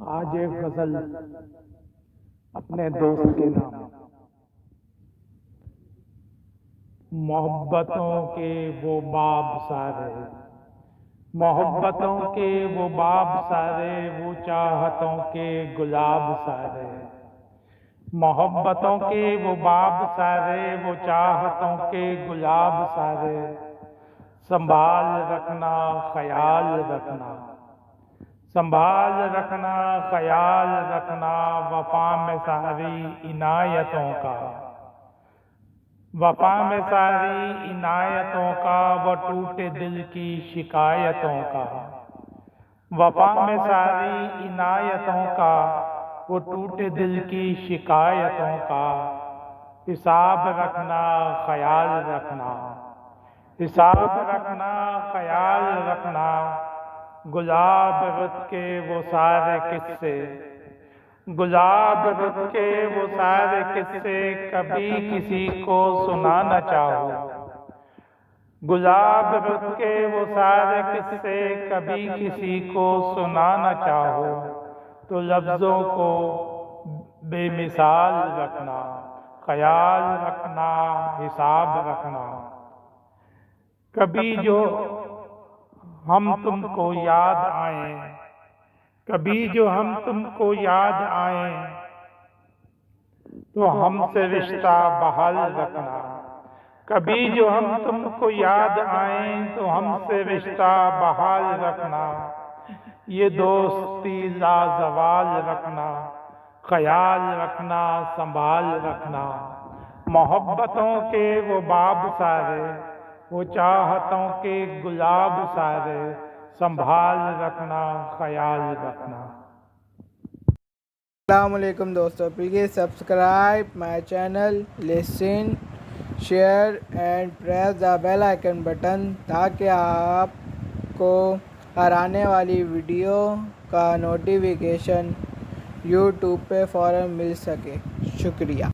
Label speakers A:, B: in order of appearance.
A: आज एक गजल अपने दोस्त के नाम। मोहब्बतों के वो बाब सारे, मोहब्बतों के वो बाब सारे, वो चाहतों के गुलाब सारे। मोहब्बतों के वो बाब सारे, वो चाहतों के गुलाब सारे। संभाल रखना ख्याल रखना, संभाल रखना ख्याल रखना, वफा में सारी इनायतों का, वफा में सारी इनायतों का, वो टूटे दिल की शिकायतों का। वफा में सारी इनायतों का, वो टूटे दिल की शिकायतों का। हिसाब रखना ख्याल रखना, हिसाब रखना ख्याल रखना। गुलाब रुत के वो सारे किस्से, गुलाब रुत के वो सारे किस्से, कभी किसी को सुनाना चाहो। गुलाब रुत के वो सारे किस्से, कभी किसी को सुनाना चाहो। तो लफ्ज़ों को बेमिसाल रखना, ख्याल रखना, हिसाब रखना। कभी जो हम तुमको याद आए, कभी जो हम तुमको याद आए, तो हमसे रिश्ता बहाल रखना। कभी जो हम तुमको याद आए, तो हमसे रिश्ता बहाल रखना। ये दोस्ती लाजवाल रखना, ख्याल रखना, संभाल रखना। मोहब्बतों के वो बाब सारे, वो चाहतों के गुलाब सारे। संभाल रखना ख्याल रखना।
B: अस्सलामुअलैकुम दोस्तों, please subscribe my channel, listen, share and press the bell icon button, ताकि आपको हर आने वाली वीडियो का नोटिफिकेशन यूट्यूब पे फ़ौरन मिल सके। शुक्रिया।